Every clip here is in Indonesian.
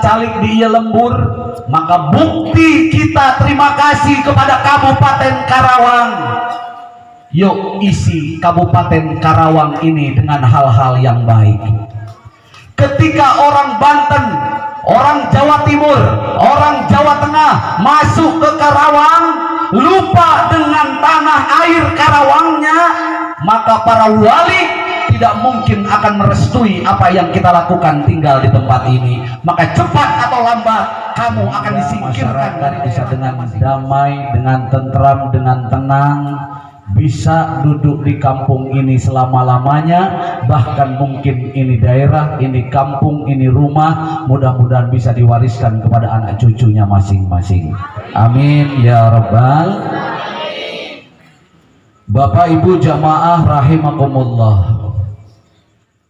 calik di ieu lembur, maka bukti kita terima kasih kepada Kabupaten Karawang. Yuk isi Kabupaten Karawang ini dengan hal-hal yang baik. Ketika orang Banten, orang Jawa Timur, orang Jawa Tengah masuk ke Karawang, lupa dengan tanah air Karawangnya, maka para wali tidak mungkin akan merestui apa yang kita lakukan tinggal di tempat ini. Maka cepat atau lambat kamu akan disingkirkan dari bisa dengan damai, dengan tentram, dengan tenang, bisa duduk di kampung ini selama-lamanya. Bahkan mungkin ini daerah, ini kampung, ini rumah, mudah-mudahan bisa diwariskan kepada anak cucunya masing-masing. Amin ya rabbal. Bapak Ibu jamaah rahimakumullah,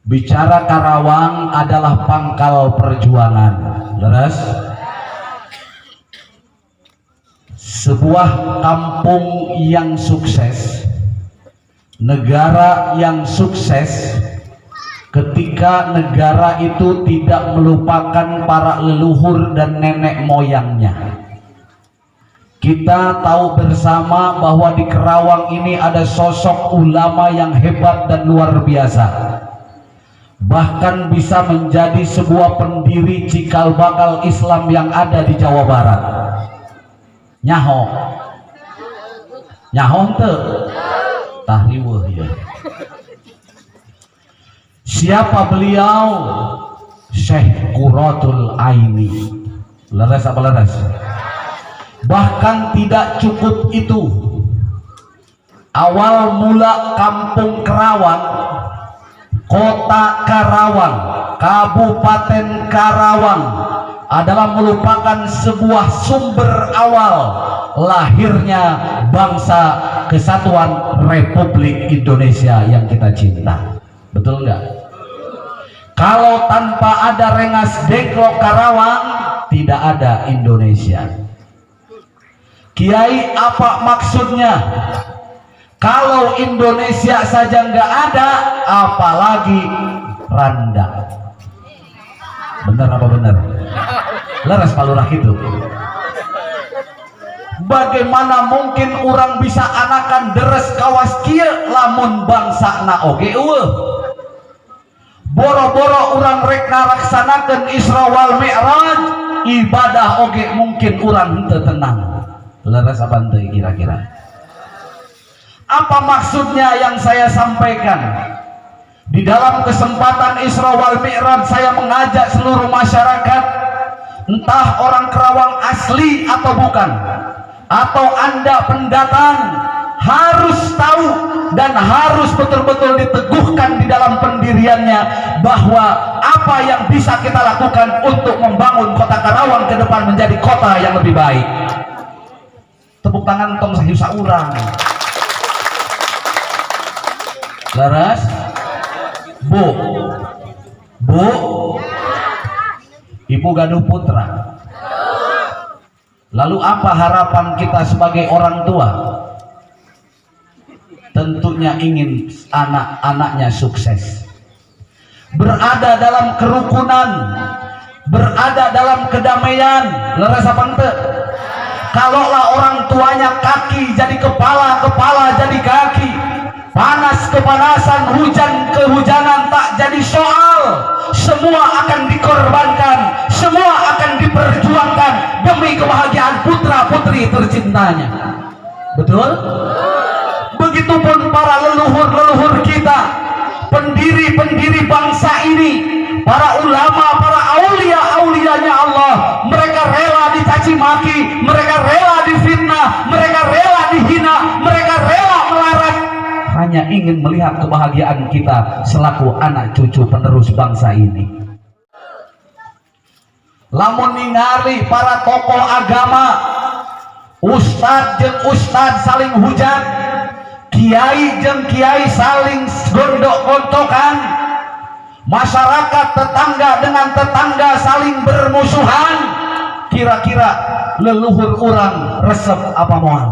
bicara Karawang adalah pangkal perjuangan. Leres? Sebuah kampung yang sukses, negara yang sukses, ketika negara itu tidak melupakan para leluhur dan nenek moyangnya. Kita tahu bersama bahwa di Karawang ini ada sosok ulama yang hebat dan luar biasa, bahkan bisa menjadi sebuah pendiri cikal bakal Islam yang ada di Jawa Barat. Nyaho ente tahriwuh ya. Siapa beliau? Syekh Qurratul Aini. Leres apa leres? Bahkan tidak cukup itu, awal mula kampung Karawang, kota Karawang, Kabupaten Karawang adalah merupakan sebuah sumber awal lahirnya bangsa Kesatuan Republik Indonesia yang kita cinta. Betul nggak? Kalau tanpa ada Rengas Dengklok Karawang, tidak ada Indonesia. Kiai, apa maksudnya? Kalau Indonesia saja nggak ada, apalagi Randa. Bener apa bener? Leres palurah itu. Bagaimana mungkin orang bisa anakan deres kawas kieu lamun bangsa na oge eueuh? Boro-boro orang rek ngalaksanakeun Isra wal Mi'raj, ibadah oge mungkin orang henteu tenang. Leres apa henteu kira-kira? Apa maksudnya yang saya sampaikan? Di dalam kesempatan Isra wal Mi'raj saya mengajak seluruh masyarakat, entah orang Karawang asli atau bukan, atau Anda pendatang, harus tahu dan harus betul-betul diteguhkan di dalam pendiriannya bahwa apa yang bisa kita lakukan untuk membangun kota Karawang ke depan menjadi kota yang lebih baik. Tepuk tangan tong sahiusa urang. Laras? Bu, Ibu gaduh putra. Lalu apa harapan kita sebagai orang tua? Tentunya ingin anak-anaknya sukses, berada dalam kerukunan, berada dalam kedamaian. Leres apa ente? Kalaulah orang tuanya kaki jadi kepala, kepala jadi kaki, panas kepanasan, hujan kehujanan tak jadi soal, semua akan dikorbankan, semua akan diperjuangkan demi kebahagiaan putra putri tercintanya. Betul? Begitupun para leluhur-leluhur kita, pendiri-pendiri bangsa ini, para ulama, para aulia-aulianya Allah. Mereka rela dicaci maki, mereka rela difitnah, mereka rela dihina, mereka rela melarat, hanya ingin melihat kebahagiaan kita selaku anak cucu penerus bangsa ini. Lamun ningali para tokoh agama, ustad jeung ustad saling hujat, kiai jeung kiai saling gondok-gondokan, masyarakat tetangga dengan tetangga saling bermusuhan, kira-kira leluhur orang resep apa moal?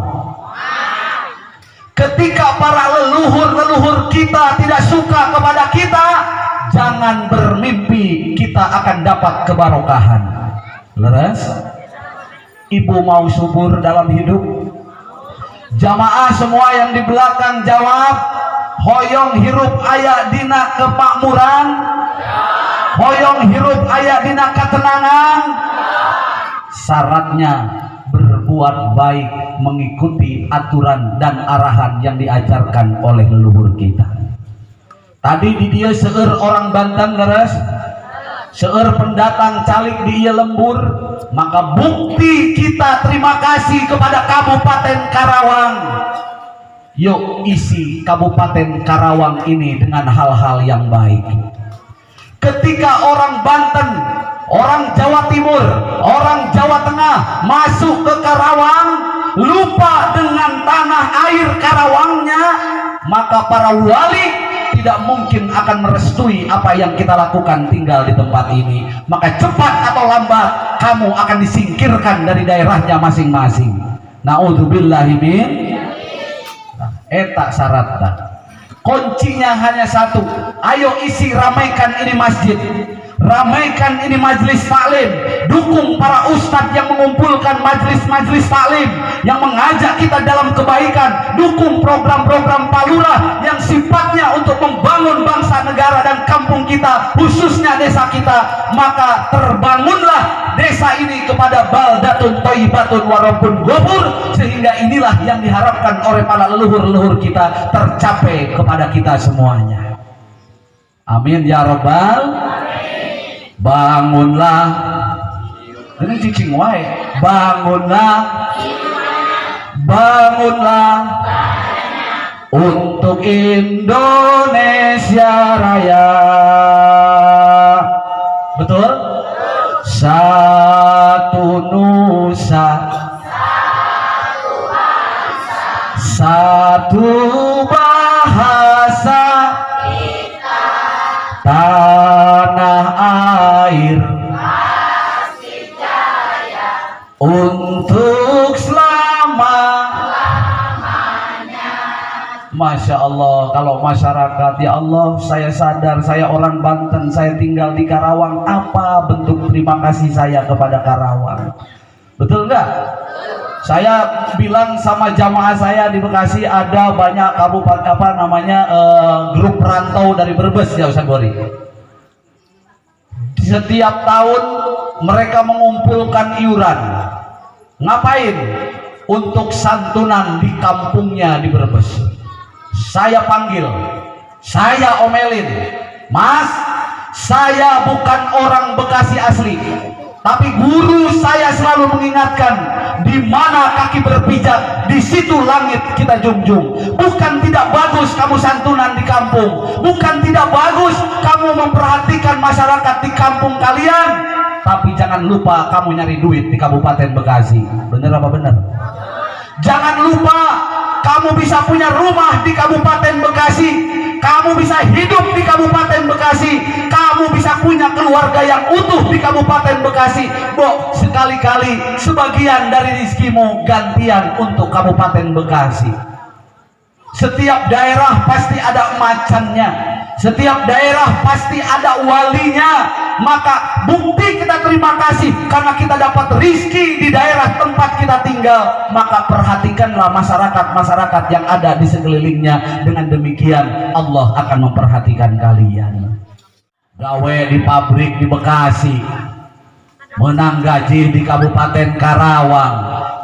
Ketika para leluhur-leluhur kita tidak suka kepada kita, jangan bermimpi kita akan dapat kebarokahan. Leres? Ibu mau subur dalam hidup? Jamaah semua yang di belakang jawab, hoyong hirup aya dina kemakmuran, hoyong hirup aya dina ketenangan. Syaratnya berbuat baik, mengikuti aturan dan arahan yang diajarkan oleh leluhur kita. Tadi di dia seueur orang Banten leres, seueur pendatang calik di ieu lembur, maka bukti kita terima kasih kepada Kabupaten Karawang. Yuk isi Kabupaten Karawang ini dengan hal-hal yang baik. Ketika orang Banten, orang Jawa Timur, orang Jawa Tengah masuk ke Karawang, lupa dengan tanah air Karawangnya, maka para wali tidak mungkin akan merestui apa yang kita lakukan tinggal di tempat ini. Maka cepat atau lambat kamu akan disingkirkan dari daerahnya masing-masing. Naudzubillahi min. Eta syaratnya. Kuncinya hanya satu. Ayo isi, ramaikan ini masjid, ramaikan ini majelis taklim, dukung para ustadz yang mengumpulkan majelis-majelis taklim yang mengajak kita dalam kebaikan, dukung program-program palura yang sifatnya untuk membangun bangsa, negara dan kampung kita, khususnya desa kita. Maka terbangunlah desa ini kepada baldatun thayyibatun wa rabbun ghafur, sehingga inilah yang diharapkan oleh para leluhur-leluhur kita tercapai kepada kita semuanya. Amin ya rabbal. Bangunlah, dengan cicing wae, bangunlah, bangunlah untuk Indonesia Raya. Betul? Satu nusa, satu bahasa, tanah air untuk selama-lamanya. Masya Allah, kalau masyarakat, ya Allah, saya sadar saya orang Banten, saya tinggal di Karawang, apa bentuk terima kasih saya kepada Karawang? Betul nggak? Saya bilang sama jamaah saya di Bekasi, ada banyak kabupaten grup rantau dari Brebes ya Ustaz Bori. Setiap tahun mereka mengumpulkan iuran. Ngapain? Untuk santunan di kampungnya di Brebes. Saya panggil, saya omelin, Mas, saya bukan orang Bekasi asli, tapi guru saya selalu mengingatkan, di mana kaki berpijak, di situ langit kita junjung. Bukan tidak bagus kamu santunan di kampung, bukan tidak bagus kamu memperhatikan masyarakat di kampung kalian, tapi jangan lupa kamu nyari duit di Kabupaten Bekasi. Bener apa bener? Jangan lupa kamu bisa punya rumah di Kabupaten Bekasi, kamu bisa hidup di Kabupaten Bekasi, kamu bisa punya keluarga yang utuh di Kabupaten Bekasi. Bo, sekali-kali sebagian dari rizkimu gantian untuk Kabupaten Bekasi. Setiap daerah pasti ada macannya, setiap daerah pasti ada walinya. Maka bukti kita terima kasih karena kita dapat rizki di daerah tempat kita tinggal. Maka perhatikanlah masyarakat-masyarakat yang ada di sekelilingnya. Dengan demikian Allah akan memperhatikan kalian. Gawe di pabrik di Bekasi, menang gaji di Kabupaten Karawang,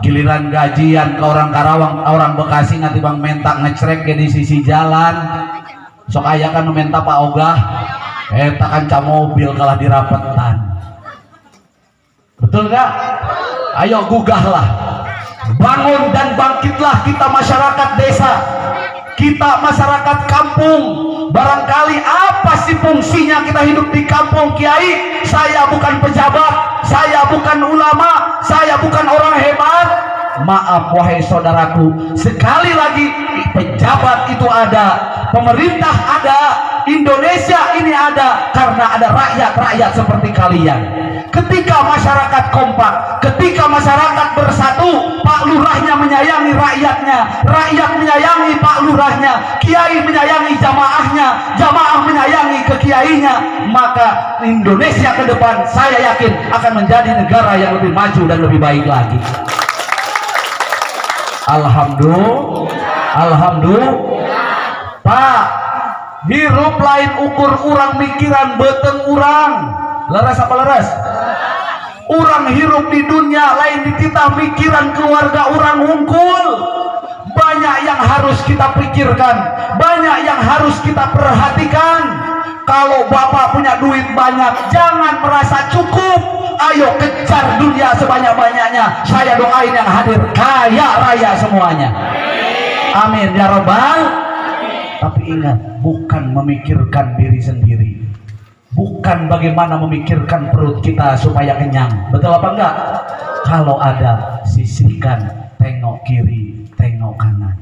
giliran gajian ke orang Karawang, orang Bekasi nanti bang mentak ngecrek di sisi jalan. Sok aya kan minta Pak Ogah, kanca mobil kalah dirapetan. Betul nggak? Ayo gugahlah, bangun dan bangkitlah kita masyarakat desa, kita masyarakat kampung. Barangkali apa sih fungsinya kita hidup di kampung, Kiai? Saya bukan pejabat, saya bukan ulama, saya bukan orang hebat. Maaf wahai saudaraku, sekali lagi pejabat itu ada, pemerintah ada, Indonesia ini ada karena ada rakyat-rakyat seperti kalian. Ketika masyarakat kompak, ketika masyarakat bersatu, Pak Lurahnya menyayangi rakyatnya, rakyat menyayangi Pak Lurahnya, kiai menyayangi jamaahnya, jamaah menyayangi kekiainya, maka Indonesia ke depan saya yakin akan menjadi negara yang lebih maju dan lebih baik lagi. Alhamdulillah. Pak, hirup lain ukur urang mikiran beteng urang. Leres apa leres? Urang hirup di dunia lain dititah mikiran keluarga urang hungkul. Banyak yang harus kita pikirkan, banyak yang harus kita perhatikan. Kalau Bapak punya duit banyak, jangan merasa cukup. Ayo kejar dunia sebanyak-banyaknya. Saya doain yang hadir kaya raya semuanya. Amin ya Rabbal. Tapi ingat, bukan memikirkan diri sendiri, bukan bagaimana memikirkan perut kita supaya kenyang. Betul apa enggak? Kalau ada, sisihkan, tengok kiri, tengok kanan,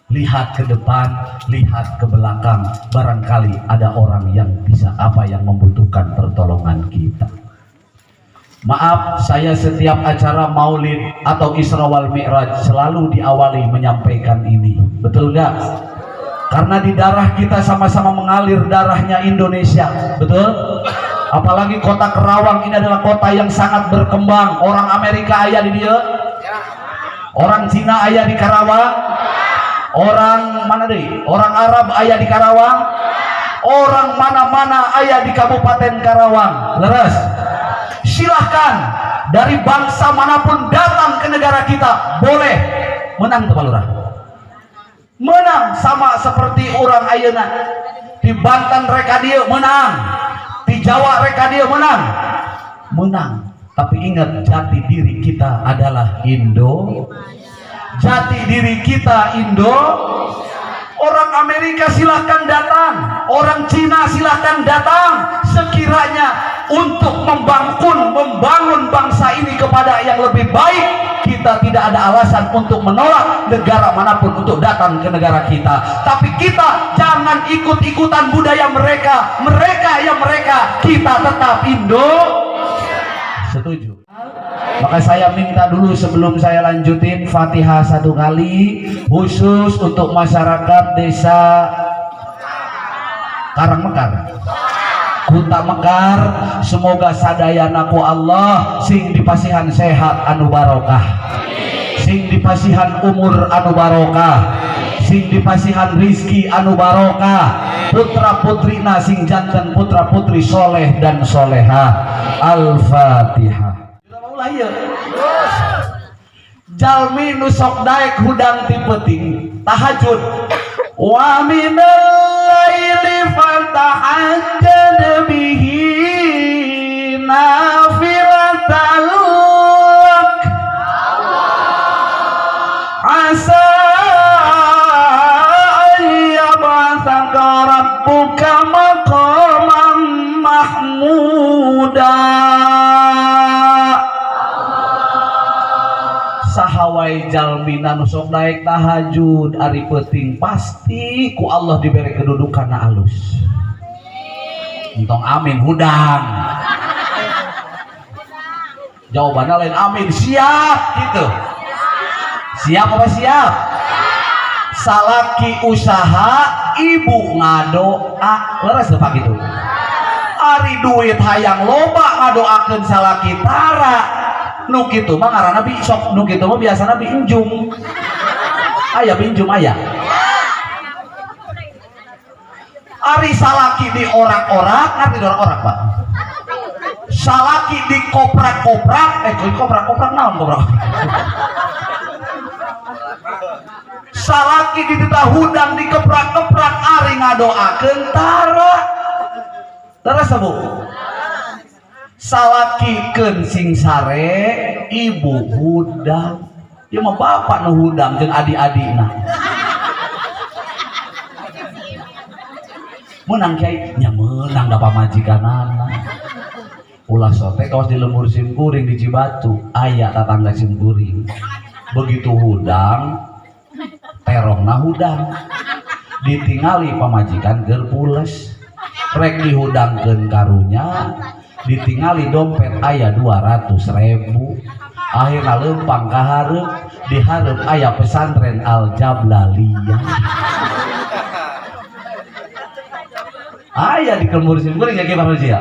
lihat ke depan, lihat ke belakang. Barangkali ada orang yang bisa yang membutuhkan pertolongan kita. Maaf, saya setiap acara maulid atau Isra wal Mi'raj selalu diawali menyampaikan ini. Betul enggak? Karena di darah kita sama-sama mengalir darahnya Indonesia. Betul? Apalagi kota Kerawang ini adalah kota yang sangat berkembang. Orang Amerika ayah di dia, orang Cina ayah di Karawang, orang mana deh? Orang Arab ayah di Karawang, orang mana-mana ayah di Kabupaten Karawang. Leres? Silahkan dari bangsa manapun datang ke negara kita, boleh menang tuh Pak Lurah. Menang sama seperti orang ayeuna. Di Banten reka dia menang, di Jawa reka dia menang. Tapi ingat, jati diri kita adalah Indo. Jati diri kita Indo. Orang Amerika silahkan datang, orang Cina silahkan datang. Sekiranya untuk membangun bangsa ini kepada yang lebih baik, kita tidak ada alasan untuk menolak negara manapun untuk datang ke negara kita. Tapi kita jangan ikut-ikutan budaya mereka, kita tetap Indo. Setuju? Maka saya minta dulu sebelum saya lanjutin Fatihah satu kali khusus untuk masyarakat desa Karangmekar, Kuta Mekar. Semoga sadayana ku Allah sing dipasihan sehat anu barokah, sing dipasihan umur anu barokah, sing dipasihan rizki anu barokah, putra putrina sing janten putra putri soleh dan soleha. Al-Fatihah. Jalmi nusok daek hudang ti peuting tahajud. Wa minal laili fatahajjad bihi nafilatan lak asa an yab'atsaka rabbuka maqaman mahmuda. Sahawai jalmina nusok naik tahajud ari peuting pasti ku Allah diberi kedudukan alus. Entong amin hudang. Jawabannya lain amin, siap gitu. Siap apa siap? Salaki usaha ibu ngadoa. Leres depak gitu. Ari duit hayang loba ngadoakeun salaki tara. Nu kitu mah ngaranna bi sok, nu kitu mah biasana bi injum. Aya pinjum aya. Ari salaki di orak-orak, ngerti orak-orak Pak? Salaki di koprak-koprak, koprak-koprak naon koprak? Salaki di hudang di keprak-keprak ari ngadoakeun tara. Terus Bu? Salakikeun sing sare ibu hudang. Ya mah bapak nu hudang jeung adik-adikna. Menang kiai nya menang da pamajikanana. Ulah sote kaos di lembur simkuring di Cibatu aya tatangga simkuring. Begitu hudang terongna hudang ditingali pamajikan keur pules. rek dihudangkeun karunya ditingali dompet aya 200.000 akhirna leumpang ka hareup di hareup aya pesantren Al Jablaliyah aya di Kemur Simkuring ya Ki Parroji ya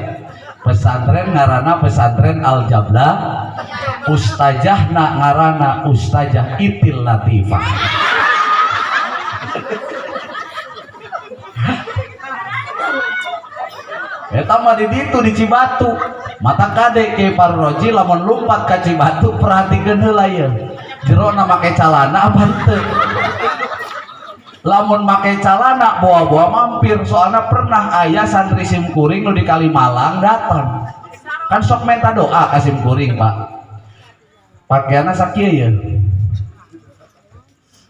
pesantren ngaranna pesantren Al Jabla ustazahna ngaranna Ustazah Itil Latifah eta mah di ditu di Cibatu mata kade Ki Parroji lamun lumpat ka Cibatu perhatikeun heula ye jerona make calana apa henteu lamun make calana bawa-bawa mampir soalnya pernah aya santri Simkuring nu di Kalimalang datang kan sok minta doa ka Simkuring Pak pakaianna sakieu ye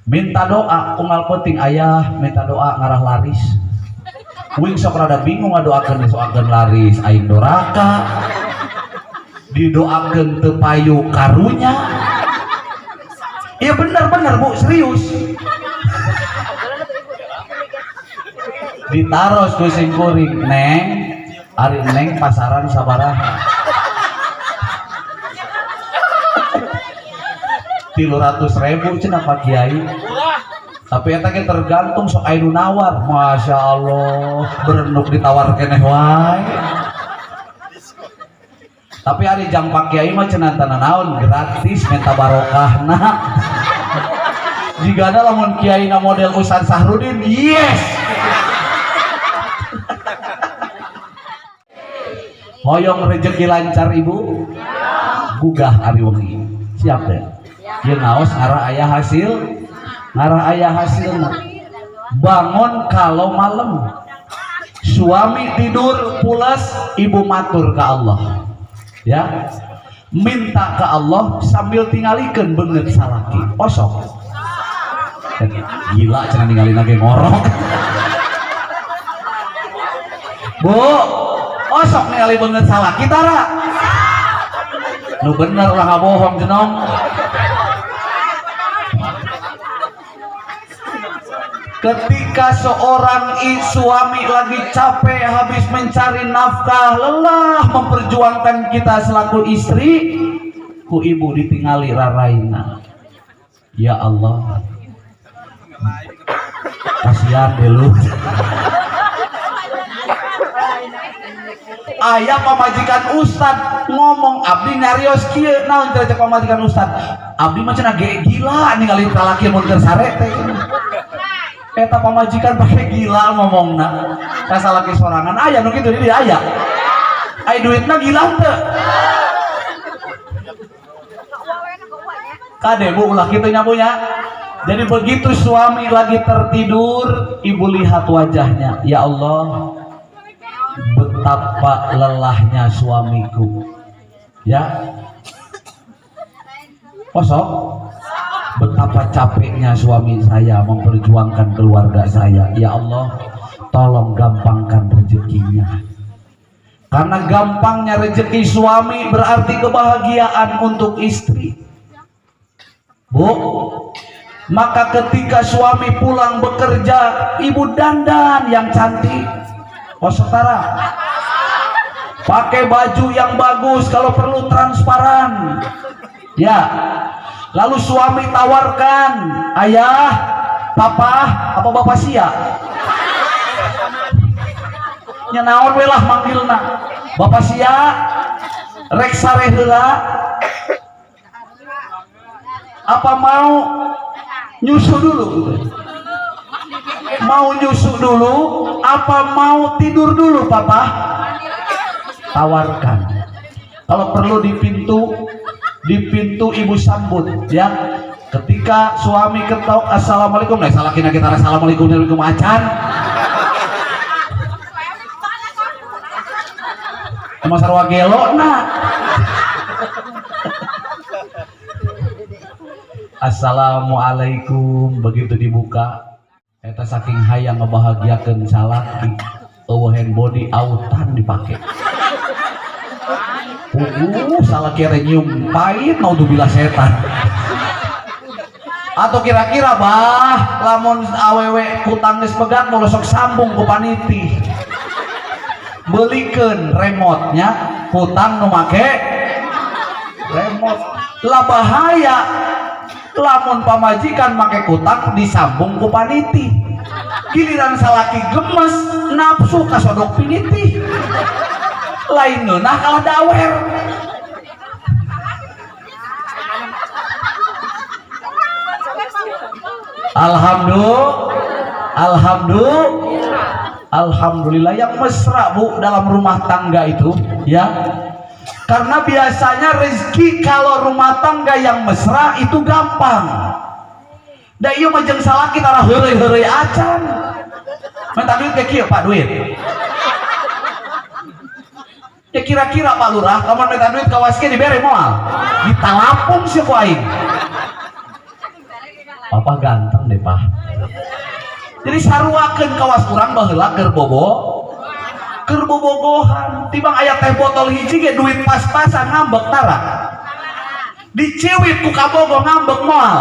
minta doa unggal penting ayah minta doa ngarah laris wing sok rada bingung ngadoakeun soakeun laris aing doraka didoakeun teu payu karunya iya bener-bener Bu serius ditaros ku Simkuring neng ari neng pasaran sabaraha 300.000 cenah Pak Kiai tapi eta ge tergantung sok aya nu nawar Masya Allah berenuk ditawar keneh wae tapi ari jang Pak Kiai mah cenah tana naon gratis minta barokahna jigana lamun kiai na model Ustaz Sahrudin yes hoyong rezeki lancar Ibu gugah ari wengi siap deh ieu naos ngarah aya hasilna bangun kalau malam suami tidur pulas ibu matur ke Allah ya minta ke Allah sambil tingalikeun beungeut salaki osok gila cenah ninggalin lagi ngorok Bu osok ningali beungeut salaki tara nu bener lah ngabohong jenong ketika seorang suami lagi capek habis mencari nafkah lelah memperjuangkan kita selaku istri ku ibu ditingali raraina ya Allah kasihan deh lu ayah pamajikan Ustad ngomong abdi nyarios kieu naon cerita pamajikan Ustad abdi mah cenah gila ningali kalaki mun keur sarete eta pamajikan pakai gila ngomongna kasalaki sorangan aya nu kitu di aya ai duitna gila teu kade Bu ulah kitu nya Bu nya jadi begitu suami lagi tertidur ibu lihat wajahnya ya Allah betapa lelahnya suamiku ya kosong betapa capeknya suami saya memperjuangkan keluarga saya ya Allah tolong gampangkan rezekinya karena gampangnya rezeki suami berarti kebahagiaan untuk istri Bu maka ketika suami pulang bekerja ibu dandan yang cantik setara pakai baju yang bagus kalau perlu transparan ya lalu suami tawarkan ayah papa apa bapak sia nya naon we lah manggilna bapak sia rek sare heula apa mau nyusu dulu apa mau tidur dulu papa tawarkan kalau perlu di pintu ibu sambut ya ketika suami ketok assalamualaikum nah salakina kita assalamualaikum warahmatullahi wabarakatuh emang sarwa gelo nah assalamualaikum begitu dibuka eta saking hayang ngebahagiakeun salaki eueuh handbody autan dipake salaki nyium pahit naudzubillah setan atau kira-kira bah lamun awewe kutang geus pegat mau sok sambung ku paniti Belikeun remote-nya hutang nu make remote. Lah bahaya lamun pamajikan make hutang disambung ku paniti, giliran salaki gemes nafsu kasodok piniti lain nah kalah dawer. Alhamdulillah yang mesra Bu dalam rumah tangga itu ya, karena biasanya rezeki kalau rumah tangga yang mesra itu gampang. Da ieu mah jeung salaki tara heureuy-heureuy acan. Minta duit ke kieu Pak duit. Ya kira-kira Pak Lurah lamun minta duit ka waske dibere moal. Ditalapung sih ku aing. Papa ganteng deh Pak. Jadi saruakeun kawas urang baheula keur bobogohan. Tibang aya teh botol hiji ge duit pas-pasan ngambek tara. Diciwit ku kabogo ngambek moal.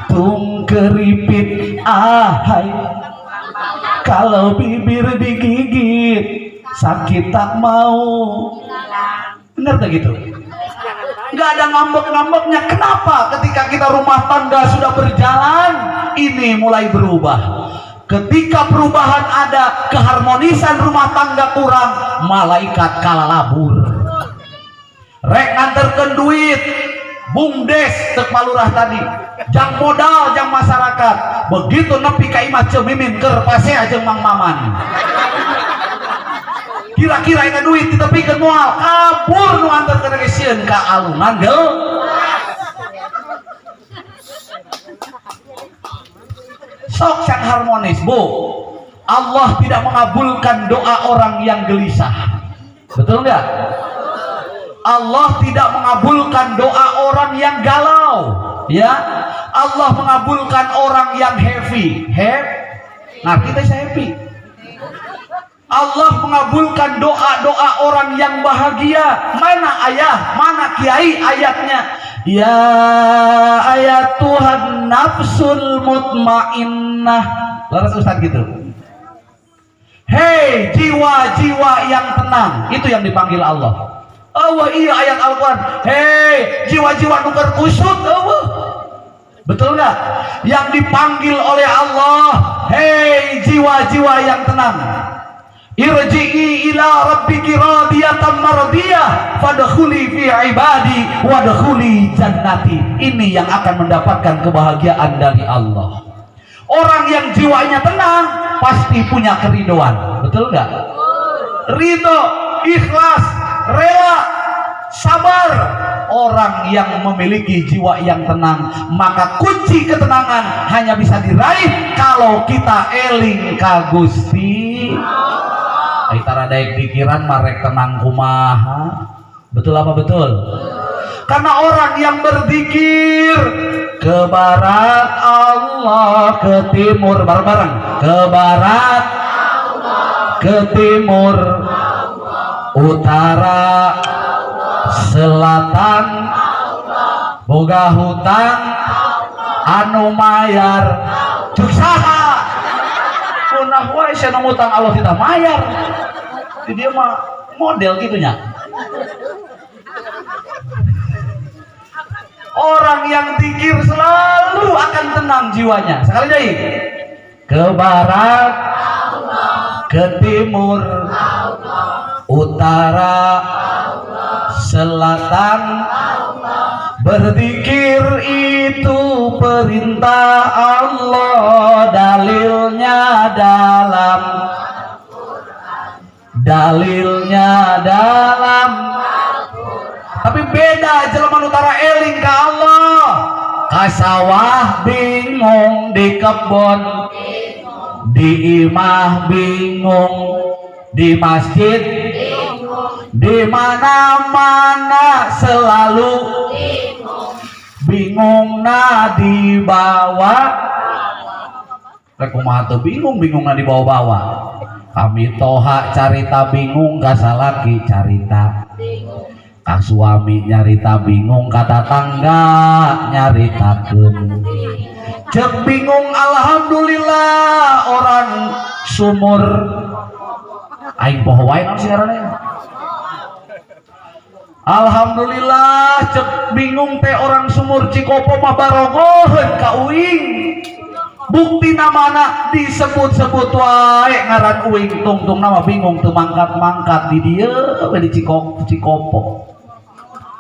Tung keripit ahai. Kalau bibir digigit sakit tak mau. Bener tak gitu? Nggak ada ngambek-ngambeknya. Kenapa? Ketika kita rumah tangga sudah berjalan, ini mulai berubah. Ketika perubahan ada, keharmonisan rumah tangga kurang, malaikat kalalabur. Rek nganterkeun duit, bumdes tek Palurah tadi, jang modal jang masyarakat. Begitu nepi ka imah cemimin keur pasea jeung Mang Maman. Kira-kira itu duit ditepikeun moal kabur nu anterkeun ke sieun ka alungan gel. Sok yang harmonis Bu. Allah tidak mengabulkan doa orang yang gelisah. Betul nggak? Allah tidak mengabulkan doa orang yang galau. Ya, Allah mengabulkan orang yang happy. Nah kita happy. Allah mengabulkan doa-doa orang yang bahagia. Mana ayah, mana kiai ayatnya? Ya ayat Tuhan nafsul mutmainnah. Laras Ustaz gitu. Hei jiwa-jiwa yang tenang, itu yang dipanggil Allah. Allah iya ayat Al-Quran. Hei jiwa-jiwa nuker kusut. Allah. Betul nggak? Yang dipanggil oleh Allah. Hei jiwa-jiwa yang tenang. Irji'i ila rabbiki radiyatan mardiyah fadkhuli fi ibadi wadkhuli jannati. Ini yang akan mendapatkan kebahagiaan dari Allah. Orang yang jiwanya tenang pasti punya keridoan. Betul nggak? Ridho, ikhlas, rela, sabar. Orang yang memiliki jiwa yang tenang, maka kunci ketenangan hanya bisa diraih kalau kita eling ka Gusti. Aitara daek pikiran marek tenang kumaha. Betul apa betul? Karena orang yang berzikir ke barat Allah, ke timur bareng-bareng. Ke barat ke timur utara selatan boga hutang anu mayar cuk saha punah wae sia nu utang Allah kita mayar. Dia mah model gitunya. Orang yang zikir selalu akan tenang jiwanya. Sekali lagi. Ke barat, ke timur, utara, selatan. Berzikir itu perintah Allah, dalilnya dalam tapi beda jelema utara eling ka Allah. Ka sawah bingung, di kebon di imah bingung, di masjid di mana-mana selalu bingung na dibawa. Rek kumaha teu bingung na dibawa-bawa. Kami toha carita bingung, kasalaki carita ka suami nyarita bingung, kata tangga nyaritakeun cek bingung. Alhamdulillah orang sumur aing poho wae naon siaranna. Alhamdulillah cek bingung teh orang sumur Cikopo mah barogoheun ka uing. Bukti namana disebut-sebut wae ngaran uing, tungtung nama bingung teu mangkat-mangkat di dieu we di Cikopo.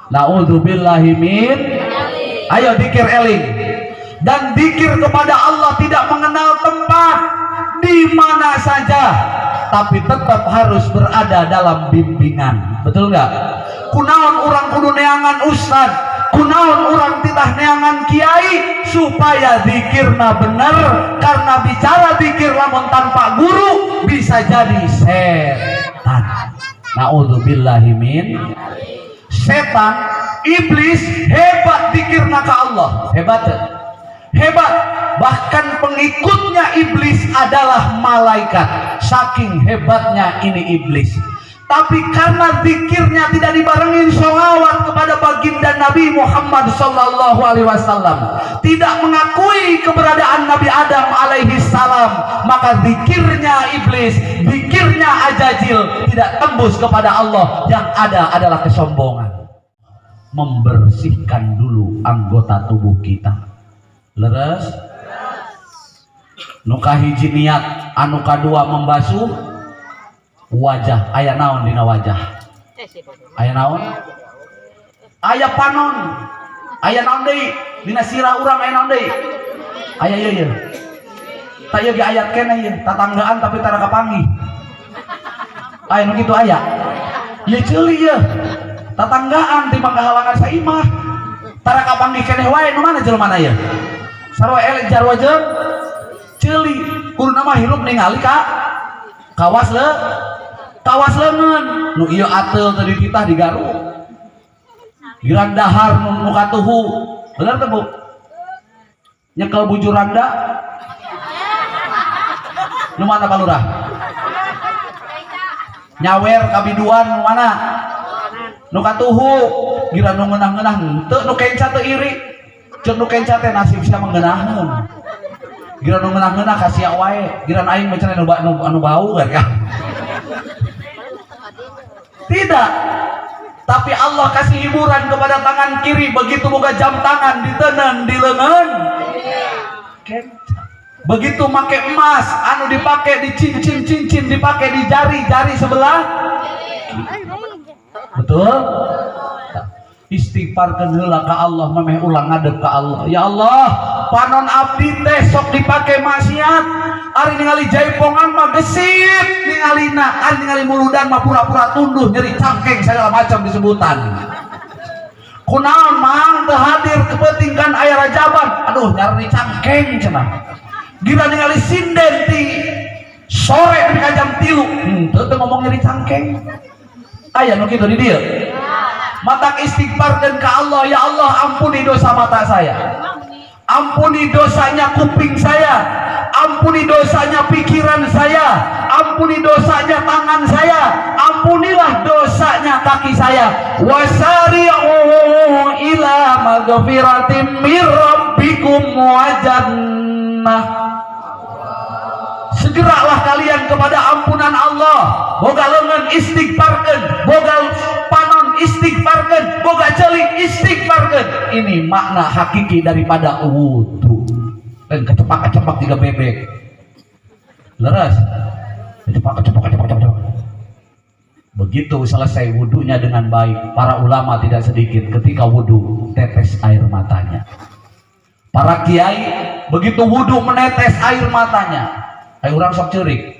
Naudzubillahi min. Ayo dikir eling. Dan dikir kepada Allah tidak mengenal tempat, di mana saja, tapi tetap harus berada dalam bimbingan. Betul nggak? Kunaon orang kudu neangan ustad, kunaon orang titah neangan kiai, supaya dikirna bener. Karena bicara dikir lamun tanpa guru bisa jadi setan. Naudzubillahi min. Setan, iblis hebat dikirna ka Allah, hebat. Hebat, bahkan pengikutnya iblis adalah malaikat. Saking hebatnya ini iblis. Tapi karena zikirnya tidak dibarengin sholawat kepada baginda Nabi Muhammad sallallahu alaihi wasallam, tidak mengakui keberadaan Nabi Adam alaihi salam, maka zikirnya iblis, zikirnya ajajil tidak tembus kepada Allah. Yang ada adalah kesombongan. Membersihkan dulu anggota tubuh kita. Leres? Nu kahiji niat, anu kadua membasuh wajah. Aya naon dina wajah? Aya naon? Aya panon. Aya naon deui? Dina sirah urang aya naon deui? Aya ieu. Ta ieu ge ayat keneh ieu, tatanggaan tapi tara kapanggih. Aya nu kitu aya. Ieu ceuli ieu. Tatanggaan timbang kahalangan saimah. Tara kapanggih keneh wae nu mana jelema ieu? Sarua elek jarwa jeung ceuli. Kuduna mah hirup ningali ka kawas leungeun. Nu ieu ateul tadi titah digaruk. Girang dahar nu katuhu. Bener teh Bu? Nyekel bujur randa. Nu mana Pak Lurah? Nyawer kabiduan nu mana? Nu katuhu. Gira nu ngeunah-ngeunah henteu, nu kenca teu iri. Cek nu kenca teh nasib sia menggeunahkeun. Gira nu ngeunah-ngeunah ka sia wae. Gira aing mah cenah anu bau kan. Tidak. Tapi Allah kasih hiburan kepada tangan kiri, begitu boga jam tangan diteunang di leungeun. Begitu make emas anu dipake di cincin dipake di jari sebelah. Betul? Istighfarkeun heula ka Allah, mameh ulang ngadeg ka Allah. Ya Allah, panon abdi teh sok dipake maksiat. Ari ningali jaipongan mah gesit ningalina, ari ningali muludan mah pura-pura tunduh, nyeri cangkeng segala macam disebutan. Kunaon mang teu hadir kepentingan aya rajaban, aduh nyari cangkeng cenah. Gira ningali sinden ti sore di jam 3, teu ngomong nyeri cangkeng. Aya nu kitu di dieu. Matak istighfar dan ke Allah, ya Allah ampuni dosa mata saya, ampuni dosanya kuping saya, ampuni dosanya pikiran saya, ampuni dosanya tangan saya, ampunilah dosanya kaki saya. Wasari'u ila maghfiratin mir rabbikum wa jannah. Segeralah kalian kepada ampunan Allah. Boga leungeun istighfarkeun, boga panon istighfarkeun, boga celik istighfarkeun. Ini makna hakiki daripada wudu. Dan kecepak tiga bebek. Leres. Kecepak. Begitu selesai wudunya dengan baik, para ulama tidak sedikit ketika wudu tetes air matanya. Para kiai begitu wudu menetes air matanya. Ayo orang sok ceurik.